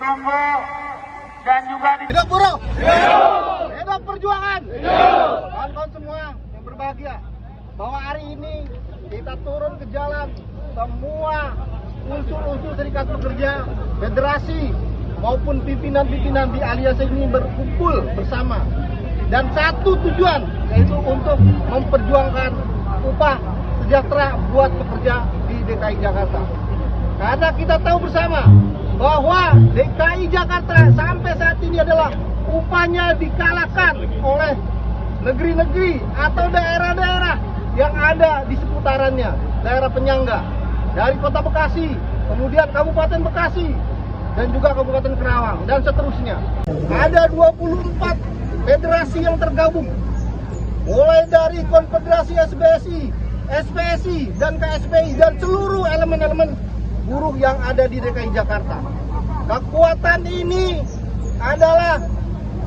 Winombo dan juga di Hidup buruh! Hidup perjuangan! Kawan-kawan semua yang berbahagia, bahwa hari ini kita turun ke jalan, semua unsur-unsur serikat pekerja, federasi maupun pimpinan-pimpinan di Aliansi ini berkumpul bersama. Dan satu tujuan, yaitu untuk memperjuangkan upah sejahtera buat pekerja di DKI Jakarta. Karena kita tahu bersama bahwa DKI Jakarta sampai saat ini adalah upahnya dikalahkan oleh negeri-negeri atau daerah-daerah yang ada di seputarannya, daerah penyangga. Dari Kota Bekasi, kemudian Kabupaten Bekasi, dan juga Kabupaten Kerawang, dan seterusnya. Ada 24 federasi yang tergabung, mulai dari Konfederasi SBSI, SPSI, dan KSPI, dan seluruh elemen-elemen buruh yang ada di DKI Jakarta. Kekuatan ini adalah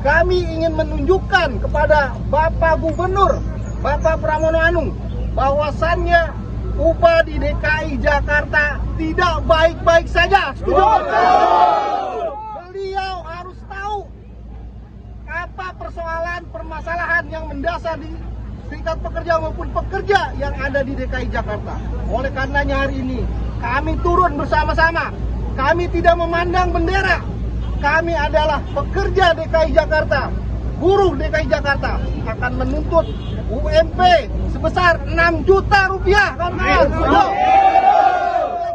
kami ingin menunjukkan kepada Bapak Gubernur, Bapak Pramono Anung, bahwasannya upah di DKI Jakarta tidak baik-baik saja. Setuju? Beliau harus tahu apa persoalan, permasalahan yang mendasar di serikat pekerja maupun pekerja yang ada di DKI Jakarta. Oleh karenanya hari ini kami turun bersama-sama. Kami tidak memandang bendera. Kami adalah pekerja DKI Jakarta, buruh DKI Jakarta akan menuntut UMP sebesar 6 juta rupiah, kawan-kawan.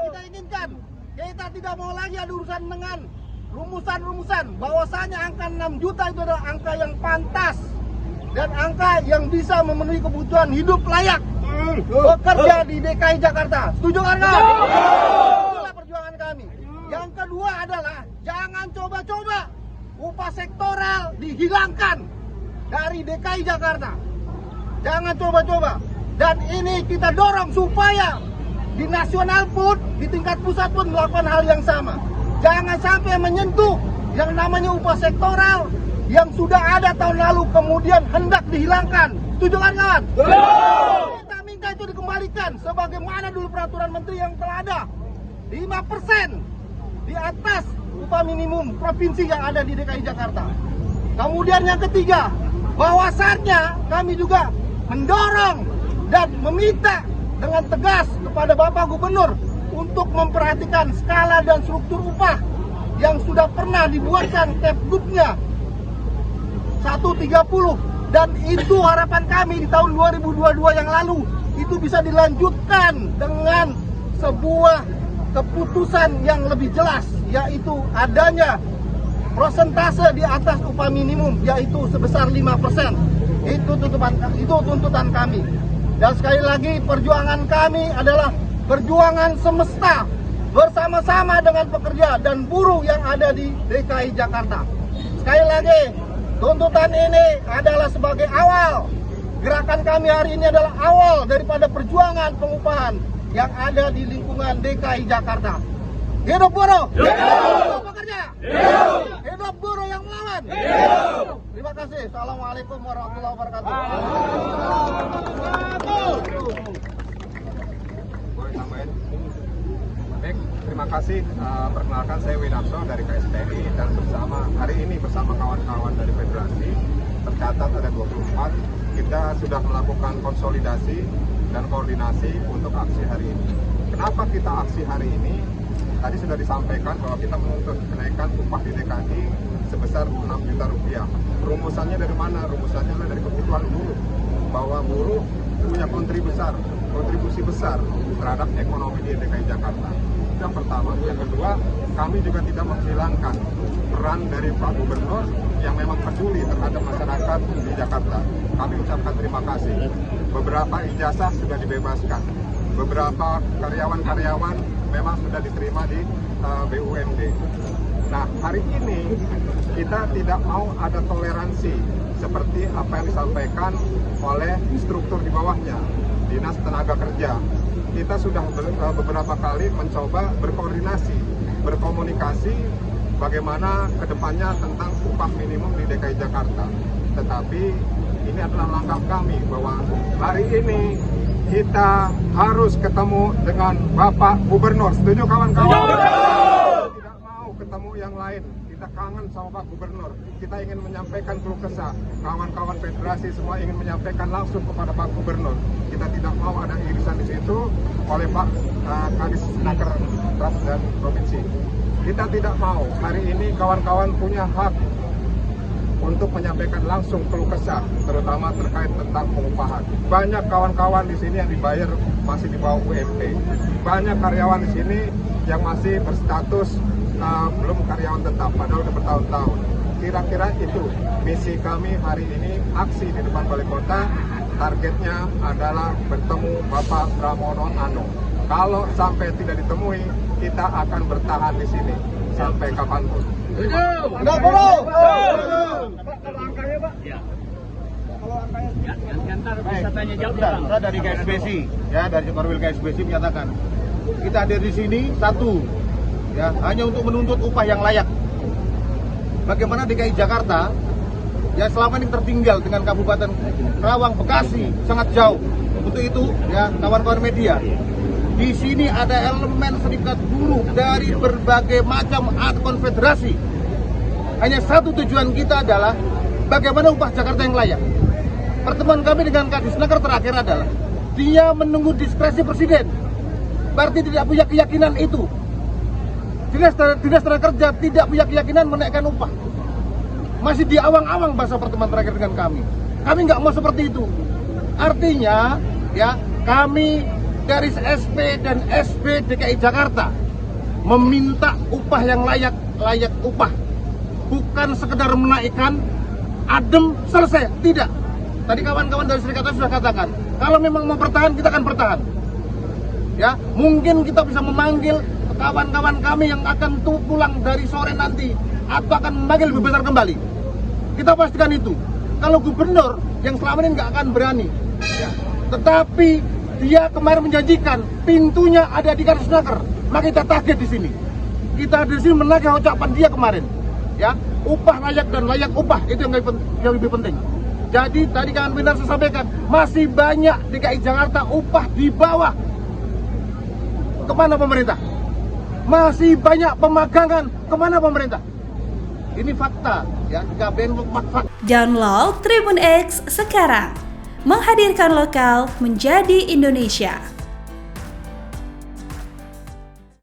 Kita inginkan, kita tidak mau lagi ada urusan dengan rumusan-rumusan. Bahwasanya angka 6 juta itu adalah angka yang pantas dan angka yang bisa memenuhi kebutuhan hidup layak bekerja di DKI Jakarta. Setuju kan, kawan? Itulah perjuangan kami. Yang kedua adalah jangan coba-coba upah sektoral dihilangkan dari DKI Jakarta. Jangan coba-coba. Dan ini kita dorong supaya di nasional pun, di tingkat pusat pun melakukan hal yang sama. Jangan sampai menyentuh yang namanya upah sektoral yang sudah ada tahun lalu kemudian hendak dihilangkan. Setuju kan, kawan? Kita minta itu dikembalikan sebagaimana dulu peraturan menteri yang telah ada. 5% di atas upah minimum provinsi yang ada di DKI Jakarta. Kemudian yang ketiga, bahwasannya kami juga mendorong dan meminta dengan tegas kepada Bapak Gubernur untuk memperhatikan skala dan struktur upah yang sudah pernah dibuatkan Kepgubnya 130, dan itu harapan kami di tahun 2022 yang lalu itu bisa dilanjutkan dengan sebuah keputusan yang lebih jelas, yaitu adanya prosentase di atas upah minimum, yaitu sebesar 5%. Itu tuntutan kami. Dan sekali lagi perjuangan kami adalah perjuangan semesta bersama-sama dengan pekerja dan buruh yang ada di DKI Jakarta. Sekali lagi, tuntutan ini adalah sebagai awal. Gerakan kami hari ini adalah awal daripada perjuangan pengupahan yang ada di lingkungan DKI Jakarta. Hidup buruh! Hidup pekerja! Hidup buruh yang melawan! Terima kasih. Assalamualaikum warahmatullahi wabarakatuh. Boleh tambahin? Baik, terima kasih. Perkenalkan, saya Winarso dari KSPI, dan hari ini bersama kawan-kawan dari federasi tercatat ada 24. Kita sudah melakukan konsolidasi dan koordinasi untuk aksi hari ini. Kenapa kita aksi hari ini? Tadi sudah disampaikan bahwa kita menuntut kenaikan upah di DKI sebesar 6 juta rupiah. Rumusannya dari mana? Rumusannya dari kebutuhan buruh. Bahwa buruh punya kontribusi besar terhadap ekonomi di DKI Jakarta. Itu yang pertama. Yang kedua, kami juga tidak menghilangkan peran dari Pak Gubernur yang memang peduli terhadap masyarakat di Jakarta. Kami ucapkan terima kasih. Beberapa ijazah sudah dibebaskan. Beberapa karyawan-karyawan memang sudah diterima di BUMD. Nah, hari ini kita tidak mau ada toleransi seperti apa yang disampaikan oleh struktur di bawahnya, Dinas Tenaga Kerja. Kita sudah beberapa kali mencoba berkoordinasi, berkomunikasi bagaimana kedepannya tentang upah minimum di DKI Jakarta. Tetapi ini adalah langkah kami bahwa hari ini kita harus ketemu dengan Bapak Gubernur. Setuju, kawan-kawan? Tidak mau ketemu yang lain. Kita kangen sama Pak Gubernur. Kita ingin menyampaikan keluh kesah. Kawan-kawan federasi semua ingin menyampaikan langsung kepada Pak Gubernur. Kita tidak mau ada irisan di situ oleh Pak Kadis Naker dan Provinsi. Kita tidak mau. Hari ini kawan-kawan punya hak untuk menyampaikan langsung keluh kesah, terutama terkait tentang pengupahan. Banyak kawan-kawan di sini yang dibayar masih di bawah UMP. Banyak karyawan di sini yang masih berstatus belum karyawan tetap, padahal udah bertahun-tahun. Kira-kira itu misi kami hari ini, aksi di depan Balai Kota. Targetnya adalah bertemu Bapak Pramono Anung. Kalau sampai tidak ditemui, kita akan bertahan di sini sampai kapanpun. Enggak perlu. Kalau angkanya Pak? Ya. Kalau angkanya Ntar bisa tanya jawab Bentar, Bang. saya dari KSBC, ya dari Korwil KSBC menyatakan kita hadir di sini satu, ya hanya untuk menuntut upah yang layak. Bagaimana DKI Jakarta, ya selama ini tertinggal dengan Kabupaten Karawang, Bekasi sangat jauh. Untuk itu, ya kawan-kawan media, di sini ada elemen serikat buruh dari berbagai macam konfederasi. Hanya satu tujuan kita adalah bagaimana upah Jakarta yang layak. Pertemuan kami dengan Kadis Naker terakhir adalah dia menunggu diskresi presiden. Berarti tidak punya keyakinan itu. Dinas Tenaga Kerja tidak punya keyakinan menaikkan upah. Masih di awang-awang bahasa pertemuan terakhir dengan kami. Kami nggak mau seperti itu. Artinya, ya kami dari SP dan SB DKI Jakarta meminta upah yang layak upah. Bukan sekedar menaikkan, adem, selesai. Tidak. Tadi kawan-kawan dari serikat sudah katakan, kalau memang mau bertahan, kita akan bertahan. Ya, mungkin kita bisa memanggil kawan-kawan kami yang akan pulang dari sore nanti atau akan memanggil lebih besar kembali. Kita pastikan itu. Kalau gubernur yang selama ini nggak akan berani. Ya. Tetapi dia kemarin menjanjikan pintunya ada di Kadis Naker. Maka kita target di sini. Kita di sini menagih ucapan dia kemarin. Ya, upah layak dan layak upah itu yang lebih penting. Jadi tadi kan benar saya sampaikan, masih banyak DKI Jakarta upah di bawah. Kemana pemerintah? Masih banyak pemagangan, kemana pemerintah? Ini fakta, ya, KBN fakta. Download Tribun X sekarang, menghadirkan lokal menjadi Indonesia.